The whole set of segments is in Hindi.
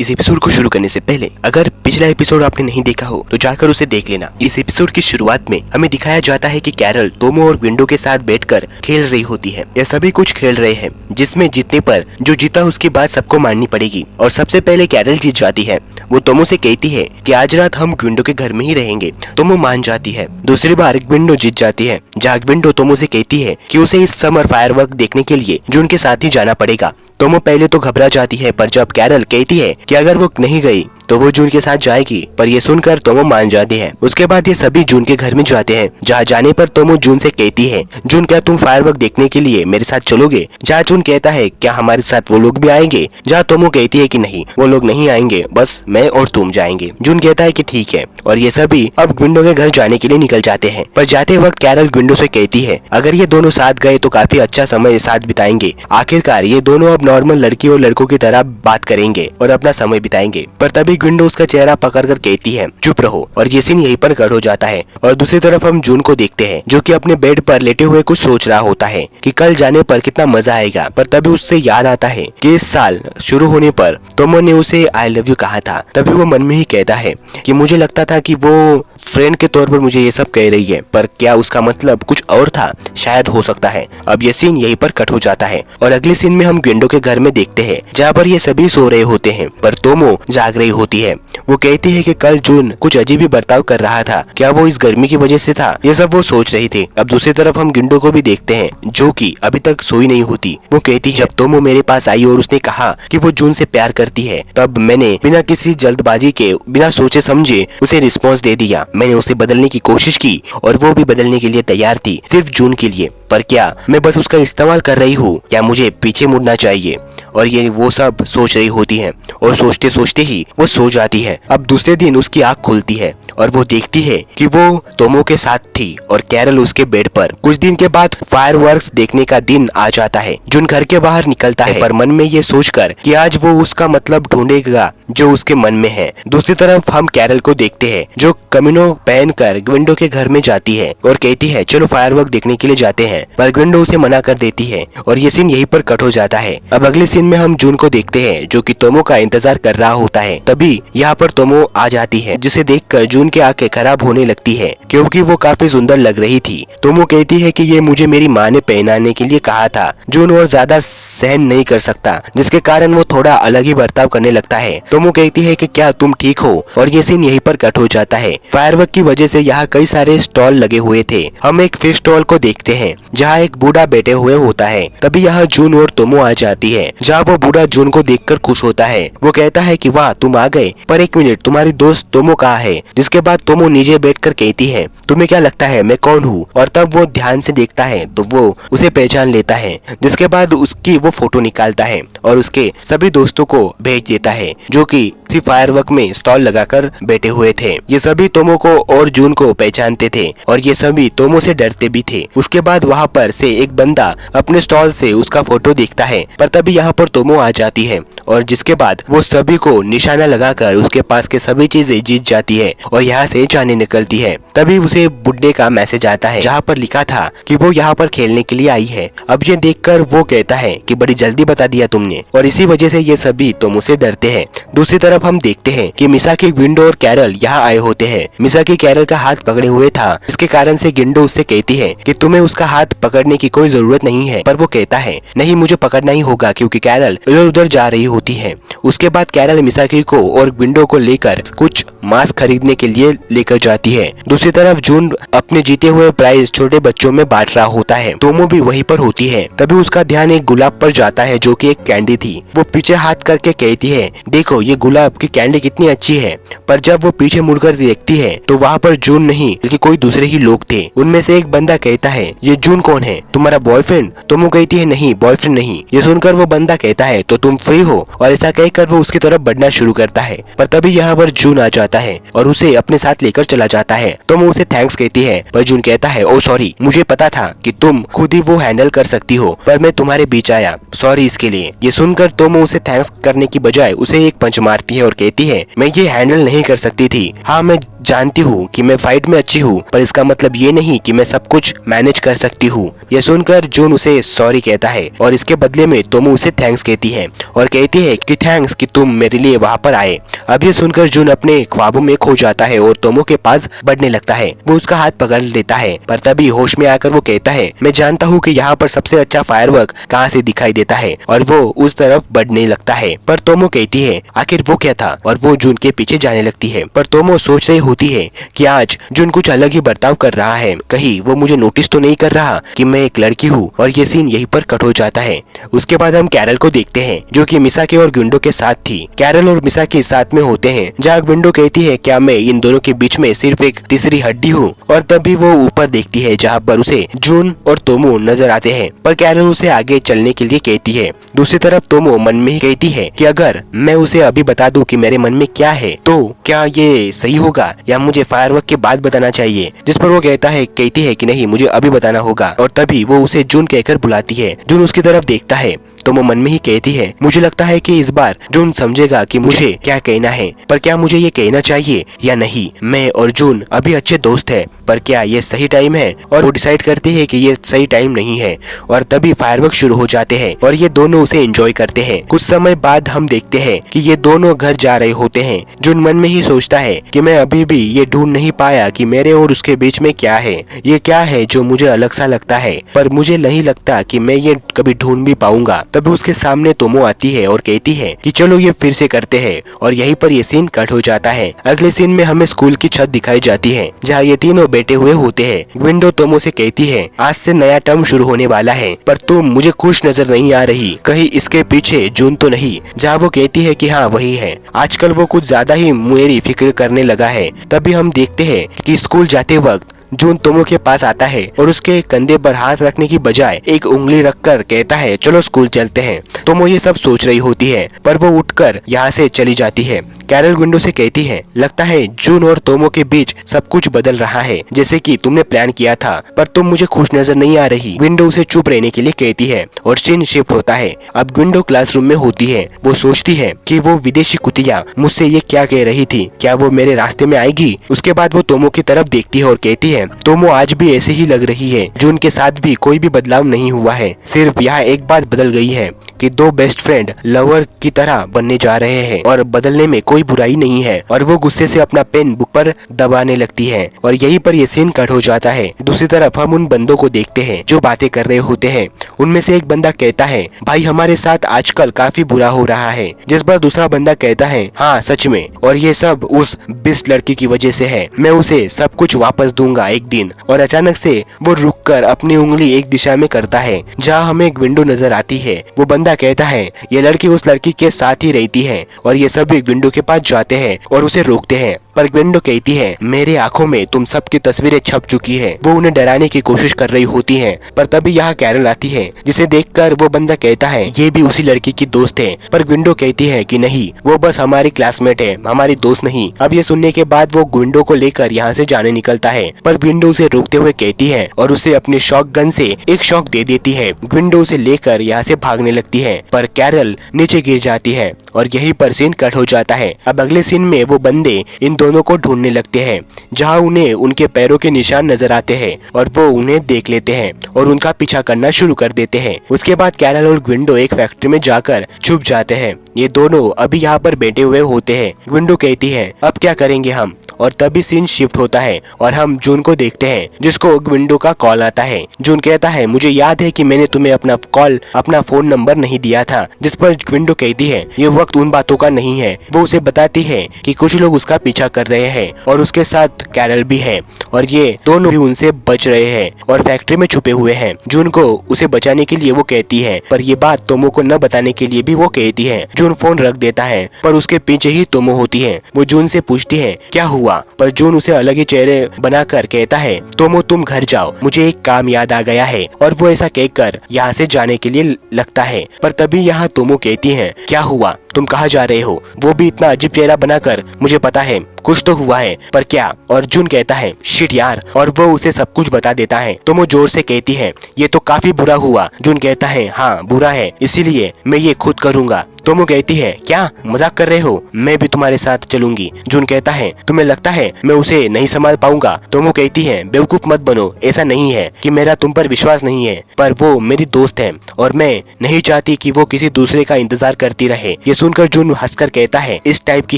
इस एपिसोड को शुरू करने से पहले अगर पिछला एपिसोड आपने नहीं देखा हो तो जाकर उसे देख लेना। इस एपिसोड की शुरुआत में हमें दिखाया जाता है कि कैरल तोमो और विंडो के साथ बैठकर खेल रही होती है। यह सभी कुछ खेल रहे हैं जिसमें जीतने पर जो जीता उसकी बात सबको माननी पड़ेगी। और सबसे पहले कैरल जीत जाती है। वो तोमो से कहती है कि आज रात हम विंडो के घर में ही रहेंगे। तोमो मान जाती है। दूसरी बार विंडो जीत जाती है जहाँ विंडो तोमो से कहती है कि उसे इस समर फायरवर्क देखने के लिए जून के साथ ही जाना पड़ेगा। तोमो पहले तो घबरा जाती है, पर जब कैरल कहती है कि अगर वो नहीं गई तो वो जून के साथ जाएगी, पर ये सुनकर तोमो मान जाती है। उसके बाद ये सभी जून के घर में जाते हैं, जहाँ जाने पर तोमो जून से कहती है, जून क्या तुम फायरवर्क देखने के लिए मेरे साथ चलोगे? जहाँ जून कहता है क्या हमारे साथ वो लोग भी आएंगे? जहाँ तोमो कहती है कि नहीं, वो लोग नहीं आएंगे, बस मैं और तुम जाएंगे। जून कहता है कि ठीक है, और ये सभी अब विंडो के घर जाने के लिए निकल जाते हैं। पर जाते वक्त कैरल विंडो से कहती है अगर ये दोनों साथ गए तो काफी अच्छा समय साथ बिताएंगे। आखिरकार ये दोनों अब नॉर्मल लड़की और लड़कों की तरह बात करेंगे और अपना समय बिताएंगे। पर तभी विंडो उसका चेहरा पकड़कर कहती है चुप रहो, और ये सीन यहीं पर कट हो जाता है। और दूसरी तरफ हम जून को देखते हैं जो कि अपने बेड पर लेटे हुए कुछ सोच रहा होता है कि कल जाने पर कितना मजा आएगा। पर तभी उससे याद आता है कि इस साल शुरू होने पर तोमो ने उसे आई लव यू कहा था। तभी वो मन में ही कहता है कि मुझे लगता था कि वो फ्रेंड के तौर पर मुझे ये सब कह रही है, पर क्या उसका मतलब कुछ और था? शायद हो सकता है। अब ये सीन यहीं पर कट हो जाता है और अगले सीन में हम विंडो के घर में देखते हैं जहाँ पर ये सभी सो रहे होते हैं, पर तोमो जाग रही होती है। वो कहती है कि कल जून कुछ अजीब ही बर्ताव कर रहा था, क्या वो इस गर्मी की वजह से था? ये सब वो सोच रही थी। अब दूसरी तरफ हम विंडो को भी देखते हैं जो कि अभी तक सोई नहीं होती। वो कहती है जब तोमो मेरे पास आई और उसने कहा कि वो जून से प्यार करती है, तब मैंने बिना किसी जल्दबाजी के, बिना सोचे समझे उसे रिस्पॉन्स दे दिया। मैंने उसे बदलने की कोशिश की और वो भी बदलने के लिए तैयार थी, सिर्फ जून के लिए। पर क्या मैं बस उसका इस्तेमाल कर रही हूँ या मुझे पीछे मुड़ना चाहिए? और ये वो सब सोच रही होती है और सोचते सोचते ही वो सो जाती है। अब दूसरे दिन उसकी आँख खुलती है और वो देखती है कि वो तोमो के साथ थी और कैरल उसके बेड पर। कुछ दिन के बाद फायरवर्क्स देखने का दिन आ जाता है। जून घर के बाहर निकलता है, पर मन में ये सोचकर कि आज वो उसका मतलब ढूंढेगा जो उसके मन में है। दूसरी तरफ हम कैरल को देखते हैं जो कमीनो पहनकर विंडो के घर में जाती है और कहती है चलो फायरवर्क देखने के लिए जाते हैं, पर विंडो उसे मना कर देती है और ये सीन यहीं पर कट हो जाता है। अब अगले सीन में हम जून को देखते हैं जो कि तोमो का इंतजार कर रहा होता है। तभी यहाँ पर तोमो आ जाती है जिसे देखकर जून की आंखें खराब होने लगती है क्योंकि वो काफी सुंदर लग रही थी। तोमो कहती है कि ये मुझे मेरी माँ ने पहनाने के लिए कहा था। जून और ज्यादा सहन नहीं कर सकता जिसके कारण वो थोड़ा अलग ही बर्ताव करने लगता है। तोमो कहती है कि क्या तुम ठीक हो? और ये सीन यहीं पर कट हो जाता है। फायरवर्क की वजह से यहाँ कई सारे स्टॉल लगे हुए थे। हम एक फिश स्टॉल को देखते हैं जहाँ एक बूढ़ा बैठे हुए होता है। तभी यहाँ जून और तोमो आ जाती है जहाँ वो बूढ़ा जून को देखकर खुश होता है। वो कहता है कि वाह तुम आ गए, पर एक मिनट तुम्हारी दोस्त तोमो कहाँ है? जिसके बाद तोमो नीचे बैठकर कहती है तुम्हें क्या लगता है मैं कौन हूँ? और तब वो ध्यान से देखता है तो वो उसे पहचान लेता है। जिसके बाद उसकी वो फोटो निकालता है और उसके सभी दोस्तों को भेज देता है जो कि फायरवर्क में स्टॉल लगाकर बैठे हुए थे। ये सभी तोमो को और जून को पहचानते थे और ये सभी तोमो से डरते भी थे। उसके बाद वहाँ पर से एक बंदा अपने स्टॉल से उसका फोटो देखता है, पर तभी यहाँ पर तोमो आ जाती है और जिसके बाद वो सभी को निशाना लगाकर उसके पास के सभी चीजें जीत जाती है और यहाँ से जाने निकलती है। तभी उसे बुड्ढे का मैसेज आता है जहाँ पर लिखा था कि वो यहाँ पर खेलने के लिए आई है। अब ये देखकर वो कहता है कि बड़ी जल्दी बता दिया तुमने, और इसी वजह से ये सभी तोमो से डरते हैं। दूसरी तरफ हम देखते हैं कि मिसाकी, विंडो और कैरल यहाँ आए होते हैं। मिसाकी कैरल का हाथ पकड़े हुए था जिसके कारण से विंडो उससे कहती है कि तुम्हें उसका हाथ पकड़ने की कोई जरूरत नहीं है, पर वो कहता है नहीं मुझे पकड़ना ही होगा क्योंकि कैरल इधर उधर जा रही होती है। उसके बाद कैरल मिसाकी को और विंडो को लेकर कुछ मास्क खरीदने के लिए लेकर जाती है। दूसरी तरफ जून अपने जीते हुए प्राइज छोटे बच्चों में बांट रहा होता है। तोमो भी वहीं पर होती है। तभी उसका ध्यान एक गुलाब पर जाता है जो कि एक कैंडी थी। वो पीछे हाथ करके कहती है देखो ये गुलाब की कैंडी कितनी अच्छी है। पर जब वो पीछे मुड़कर देखती है तो वहाँ पर जून नहीं बल्कि कोई दूसरे ही लोग थे। उनमें से एक बंदा कहता है ये जून कौन है? तुम्हारा बॉयफ्रेंड? तोमो कहती है नहीं बॉयफ्रेंड नहीं। ये सुनकर वो बंदा कहता है तो तुम फ्री हो? और ऐसा कहकर वो उसकी तरफ बढ़ना शुरू करता है। पर तभी यहाँ पर जून आ जाता है और उसे अपने साथ लेकर चला जाता है। तोमो उसे थैंक्स कहती है, पर जून कहता है ओ सॉरी, मुझे पता था कि तुम खुद ही वो हैंडल कर सकती हो, पर मैं तुम्हारे बीच आया, सॉरी इसके लिए। ये सुनकर तोमो उसे थैंक्स करने की बजाय उसे एक पंच मारती है है और कहती है मैं ये हैंडल नहीं कर सकती थी। हाँ मैं जानती हूँ कि मैं फाइट में अच्छी हूँ, पर इसका मतलब ये नहीं कि मैं सब कुछ मैनेज कर सकती हूँ। यह सुनकर जून उसे सॉरी कहता है और इसके बदले में तोमो उसे थैंक्स कहती है और कहती है कि थैंक्स कि तुम मेरे लिए वहाँ पर आए। अब ये सुनकर जून अपने ख्वाबों में खो जाता है और तोमो के पास बढ़ने लगता है। वो उसका हाथ पकड़ लेता है, पर तभी होश में आकर वो कहता है मैं जानता हूँ कि यहाँ पर सबसे अच्छा फायरवर्क कहाँ से दिखाई देता है, और वो उस तरफ बढ़ने लगता है। पर तोमो कहती है आखिर वो क्या था, और वो जून के पीछे जाने लगती है। पर तोमो सोच रही होती है कि आज जून कुछ अलग ही बर्ताव कर रहा है, कहीं वो मुझे नोटिस तो नहीं कर रहा कि मैं एक लड़की हूँ। और ये सीन यहीं पर कट हो जाता है। उसके बाद हम कैरल को देखते हैं जो कि मिसाकी और गुंडो के साथ थी। कैरल और मिसाकी साथ में होते हैं, जहाँ गुंडो कहती है क्या मैं इन दोनों के बीच में सिर्फ एक तीसरी हड्डी हूँ, और तभी वो ऊपर देखती है जहाँ पर उसे जून और तोमो नजर आते हैं। पर कैरल उसे आगे चलने के लिए कहती है। दूसरी तरफ तोमो मन में ही कहती है कि अगर मैं उसे अभी बता दूं कि मेरे मन में क्या है तो क्या ये सही होगा या मुझे फायरवर्क के बाद बताना चाहिए। जिस पर वो कहती है कि नहीं मुझे अभी बताना होगा, और तभी वो उसे जून कहकर बुलाती है। जून उसकी तरफ देखता है तो वो मन में ही कहती है मुझे लगता है कि इस बार जून समझेगा कि मुझे क्या कहना है, पर क्या मुझे ये कहना चाहिए या नहीं। मैं और जून अभी अच्छे दोस्त हैं, पर क्या ये सही टाइम है। और वो डिसाइड करती है कि ये सही टाइम नहीं है, और तभी फायरवर्क शुरू हो जाते हैं और ये दोनों उसे एंजॉय करते हैं। कुछ समय बाद हम देखते हैं कि ये दोनों घर जा रहे होते हैं। जून मन में ही सोचता है कि मैं अभी भी ये ढूंढ नहीं पाया कि मेरे और उसके बीच में क्या है, ये क्या है जो मुझे अलग सा लगता है, पर मुझे नहीं लगता कि मैं ये कभी ढूंढ भी पाऊंगा। तभी उसके सामने तोमो आती है और कहती है कि चलो ये फिर से करते हैं, और यहीं पर ये सीन कट हो जाता है। अगले सीन में हमें स्कूल की छत दिखाई जाती है जहाँ ये तीनों बैठे हुए होते हैं। विंडो तोमो से कहती है आज से नया टर्म शुरू होने वाला है, पर तुम मुझे खुश नजर नहीं आ रही, कहीं इसके पीछे जून तो नहीं। जहाँ वो कहती है कि हाँ वही है, आजकल वो कुछ ज्यादा ही मेरी फिक्र करने लगा है। तभी हम देखते हैं कि स्कूल जाते वक्त जून तोमो के पास आता है और उसके कंधे पर हाथ रखने की बजाय एक उंगली रखकर कहता है चलो स्कूल चलते हैं। तोमो ये सब सोच रही होती है, पर वो उठकर यहाँ से चली जाती है। कैरल विंडो से कहती है लगता है जून और तोमो के बीच सब कुछ बदल रहा है जैसे कि तुमने प्लान किया था, पर तुम मुझे खुश नजर नहीं आ रही। विंडो उसे चुप रहने के लिए कहती है और सीन शिफ्ट होता है। अब विंडो क्लासरूम में होती है। वो सोचती है कि वो विदेशी कुतिया मुझसे ये क्या कह रही थी, क्या वो मेरे रास्ते में आएगी। उसके बाद वो तोमो की तरफ देखती है और कहती है तोमो आज भी ऐसे ही लग रही है, जून के साथ भी कोई भी बदलाव नहीं हुआ है, सिर्फ यहाँ एक बात बदल गई है कि दो बेस्ट फ्रेंड लवर की तरह बनने जा रहे हैं, और बदलने में कोई बुराई नहीं है। और वो गुस्से से अपना पेन बुक पर दबाने लगती है, और यहीं पर ये सीन कट हो जाता है। दूसरी तरफ हम उन बंदों को देखते हैं जो बातें कर रहे होते हैं। उनमें से एक बंदा कहता है भाई हमारे साथ आजकल काफी बुरा हो रहा है, जिस पर दूसरा बंदा कहता है हाँ सच में, और ये सब उस बिस्ट लड़की की वजह से है, मैं उसे सब कुछ वापस दूंगा एक दिन। और अचानक से वो रुककर अपनी उंगली एक दिशा में करता है जहाँ हमें एक विंडो नजर आती है। वो बंदा कहता है ये लड़की उस लड़की के साथ ही रहती है, और ये सभी विंडो के पास जाते हैं और उसे रोकते हैं। पर विंडो कहती है मेरे आंखों में तुम सबकी तस्वीरें छप चुकी है। वो उन्हें डराने की कोशिश कर रही होती है, पर तभी यहाँ कैरल आती है जिसे देखकर वो बंदा कहता है ये भी उसी लड़की की दोस्त है। पर विंडो कहती है कि नहीं वो बस हमारी क्लासमेट है, हमारी दोस्त नहीं। अब ये सुनने के बाद वो विंडो को लेकर यहाँ से जाने निकलता है, पर विंडो उसे रोकते हुए कहती है और उसे अपने शॉक गन से एक शॉक दे देती है। विंडो उसे लेकर यहाँ से भागने लगती है, पर कैरल नीचे गिर जाती है, और यहीं पर सीन कट हो जाता है। अब अगले सीन में वो बंदे इन दोनों को ढूंढने लगते हैं, जहां उन्हें उनके पैरों के निशान नजर आते हैं, और वो उन्हें देख लेते हैं और उनका पीछा करना शुरू कर देते हैं। उसके बाद कैरल और विंडो एक फैक्ट्री में जाकर छुप जाते हैं। ये दोनों अभी यहाँ पर बैठे हुए होते हैं। विंडो कहती है अब क्या करेंगे हम, और तभी सीन शिफ्ट होता है और हम जून को देखते हैं जिसको विंडो का कॉल आता है। जून कहता है मुझे याद है कि मैंने तुम्हें अपना फोन नंबर नहीं दिया था, जिस पर विंडो कहती है ये वक्त उन बातों का नहीं है। वो उसे बताती है कि कुछ लोग उसका पीछा कर रहे हैं और उसके साथ कैरल भी है, और ये दोनों भी उनसे बच रहे हैं और फैक्ट्री में छुपे हुए हैं। जून को उसे बचाने के लिए वो कहती है, पर ये बात तोमो को न बताने के लिए भी वो कहती है। जून फोन रख देता है, पर उसके पीछे ही तोमो होती है। वो जून से पूछती है क्या हुआ, पर जून उसे अलग ही चेहरे बनाकर कहता है तोमो तुम घर जाओ, मुझे एक काम याद आ गया है। और वो ऐसा कहकर यहाँ से जाने के लिए लगता है, पर तभी यहाँ तोमो कहती है क्या हुआ, तुम कहाँ जा रहे हो। वो भी इतना अजीब चेहरा बनाकर मुझे पता है कुछ तो हुआ है, पर क्या। और जून कहता है शिट यार, और वो उसे सब कुछ बता देता है। तोमो जोर से कहती है ये तो काफी बुरा हुआ। जून कहता है हाँ बुरा है, इसीलिए मैं ये खुद करूंगा। तोमो कहती है क्या मजाक कर रहे हो, मैं भी तुम्हारे साथ चलूंगी। जून कहता है तुम्हें लगता है मैं उसे नहीं संभाल पाऊंगा। तोमो कहती है बेवकूफ मत बनो, ऐसा नहीं है कि मेरा तुम पर विश्वास नहीं है, पर वो मेरी दोस्त है और मैं नहीं चाहती कि वो किसी दूसरे का इंतजार करती रहे। ये सुनकर जून हंसकर कहता है इस टाइप की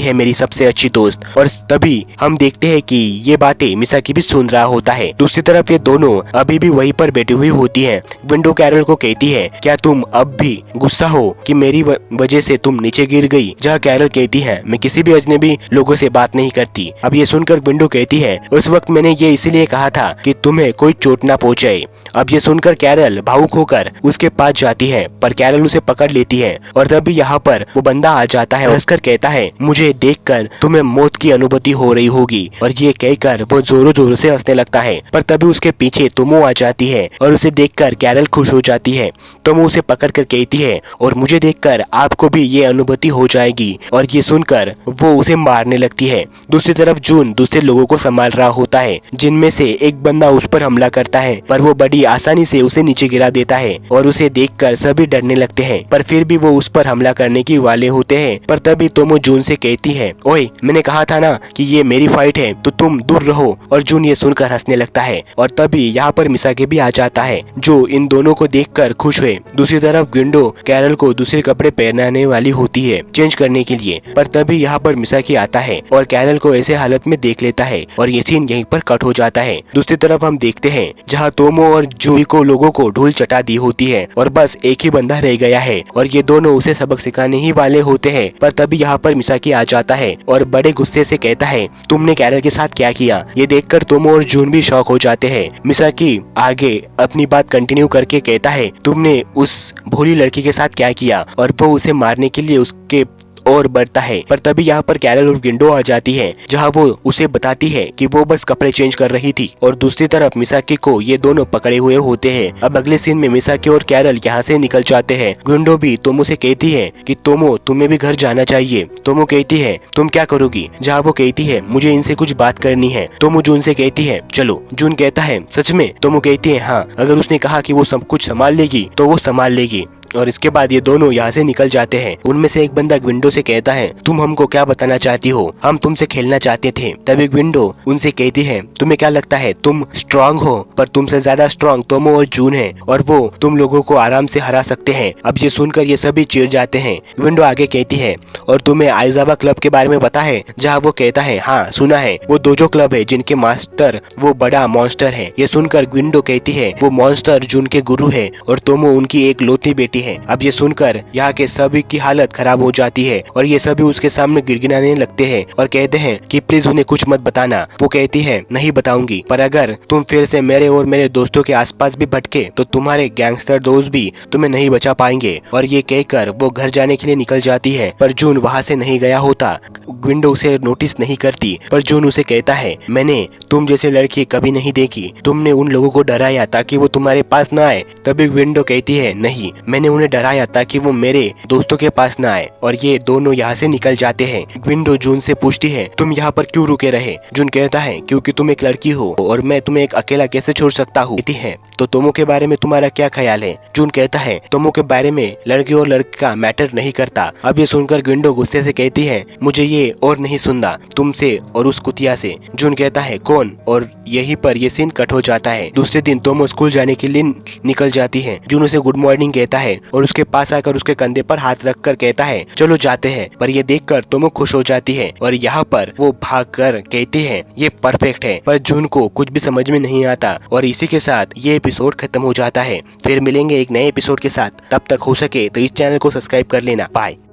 है मेरी सबसे अच्छी दोस्त। और तभी हम देखते हैं कि ये बातें मिसाकी भी सुन रहा होता है। दूसरी तरफ ये दोनों अभी भी वहीं पर बैठी हुई होती हैं। विंडो कैरल को कहती है क्या तुम अब भी गुस्सा हो कि मेरी वजह से तुम नीचे गिर गई। जहाँ कैरल कहती है मैं किसी भी अजनबी लोगों से बात नहीं करती। अब ये सुनकर विंडो कहती है उस वक्त मैंने ये इसीलिए कहा था कि तुम्हें कोई चोट ना पहुंचे। अब ये सुनकर कैरल भावुक होकर उसके पास जाती है, पर कैरल उसे पकड़ लेती है और तभी यहाँ पर वो बंदा आ जाता है। हंसकर कहता है मुझे देखकर तुम्हें मौत की अनुभूति हो रही होगी। और ये कहकर वो जोरों जोरों से हंसने लगता है, पर तभी उसके पीछे तोमो आ जाती है और उसे देखकर कैरल खुश हो जाती है। तोमो उसे पकड़ कर कहती है और मुझे देखकर आपको भी ये अनुभूति हो जाएगी। और ये सुनकर वो उसे मारने लगती है। दूसरी तरफ जून दूसरे लोगों को संभाल रहा होता है, जिनमें से एक बंदा उस पर हमला करता है, पर वो बड़ी आसानी से उसे नीचे गिरा देता है और उसे देखकर सभी डरने लगते हैं, पर फिर भी वो उस पर हमला करने की वाले होते हैं। पर तभी तोमो जून से कहती है ओए मैंने कहा था ना कि ये मेरी फाइट है तो तुम दूर रहो। और जून ये सुनकर हंसने लगता है और तभी यहाँ पर मिसाकी भी आ जाता है जो इन दोनों को देखकर खुश हुए। दूसरी तरफ विंडो कैरल को दूसरे कपड़े पहनाने वाली होती है चेंज करने के लिए, पर तभी यहाँ पर मिसाकी आता है और कैरल को ऐसे हालत में देख लेता है और ये सीन यहीं पर कट हो जाता है। दूसरी तरफ हम देखते हैं जहाँ तोमो और जूही को लोगों को ढूल चटा दी होती है और बस एक ही बंदा रह गया है और ये दोनों उसे सबक सिखाने ही वाले होते हैं। पर तभी यहाँ पर मिसाकी आ जाता है और बड़े गुस्से से कहता है तुमने कैरल के साथ क्या किया। ये देखकर तोमो और जून भी शॉक हो जाते हैं। मिसाकी आगे अपनी बात कंटिन्यू करके कहता है तुमने उस भोली लड़की के साथ क्या किया, और वो उसे मारने के लिए उसके और बढ़ता है। पर तभी यहाँ पर कैरल और विंडो आ जाती है जहाँ वो उसे बताती है कि वो बस कपड़े चेंज कर रही थी। और दूसरी तरफ मिसाकी को ये दोनों पकड़े हुए होते हैं। अब अगले सीन में मिसाकी और कैरल यहाँ से निकल जाते हैं। विंडो भी तोमो से कहती है कि तोमो तुम्हें भी घर जाना चाहिए। तोमो कहती है तुम क्या करोगी, जहाँ वो कहती है मुझे इनसे कुछ बात करनी है। तोमो जून से कहती है चलो। जून कहता है सच में। तोमो कहती है हाँ, अगर उसने कहा कि वो सब कुछ संभाल लेगी तो वो संभाल लेगी। और इसके बाद ये दोनों यहाँ से निकल जाते हैं। उनमें से एक बंदा विंडो से कहता है तुम हमको क्या बताना चाहती हो, हम तुमसे खेलना चाहते थे। तभी विंडो उनसे कहती है तुम्हें क्या लगता है तुम स्ट्रांग हो, पर तुमसे ज्यादा स्ट्रांग तोमो और जून है और वो तुम लोगों को आराम से हरा सकते हैं। अब ये सुनकर ये सभी चिढ़ जाते हैं। विंडो आगे कहती है और तुम्हें आइजाबा क्लब के बारे में पता है, जहाँ वो कहता है हाँ सुना है, वो दोजो क्लब है जिनके मास्टर वो बड़ा मॉन्स्टर है। ये सुनकर विंडो कहती है वो मॉन्स्टर जून के गुरु है और तोमो उनकी एक लौती बेटी है। अब ये सुनकर यहाँ के सभी की हालत खराब हो जाती है और ये सभी उसके सामने गिड़गिड़ाने लगते हैं और कहते हैं कि प्लीज उन्हें कुछ मत बताना। वो कहती है नहीं बताऊंगी, पर अगर तुम फिर से मेरे और मेरे दोस्तों के आसपास भी भटके तो तुम्हारे गैंगस्टर दोस्त भी तुम्हें नहीं बचा पाएंगे। और ये कहकर वो घर जाने के लिए निकल जाती है, पर जून वहाँ से नहीं गया होता। विंडो उसे नोटिस नहीं करती, पर जून उसे कहता है मैंने तुम जैसे लड़की कभी नहीं देखी, तुमने उन लोगों को डराया ताकि वो तुम्हारे पास न आए। तभी विंडो कहती है नहीं, मैंने उन्हें डराया ताकि वो मेरे दोस्तों के पास न आए। और ये दोनों यहाँ से निकल जाते हैं। विंडो जून से पूछती है तुम यहाँ पर क्यों रुके रहे। जून कहता है क्योंकि तुम एक लड़की हो और मैं तुम्हें एक अकेला कैसे छोड़ सकता हूँ। कहती है तो तोमो के बारे में तुम्हारा क्या ख्याल है। जून कहता है तोमो के बारे में लड़की और लड़का मैटर नहीं करता। अब ये सुनकर विंडो गुस्से से कहती है मुझे ये और नहीं सुनना तुमसे और उस कुतिया से। जून कहता है कौन, और यहीं पर ये सीन कट हो जाता है। दूसरे दिन तोमो स्कूल जाने के लिए निकल जाती है। जून उसे गुड मॉर्निंग कहता है और उसके पास आकर उसके कंधे पर हाथ रखकर कहता है चलो जाते हैं। पर ये देखकर तोमो खुश हो जाती है और यहाँ पर वो भागकर कहती है ये परफेक्ट है। पर जून को कुछ भी समझ में नहीं आता और इसी के साथ ये एपिसोड खत्म हो जाता है। फिर मिलेंगे एक नए एपिसोड के साथ, तब तक हो सके तो इस चैनल को सब्सक्राइब कर लेना। बाय।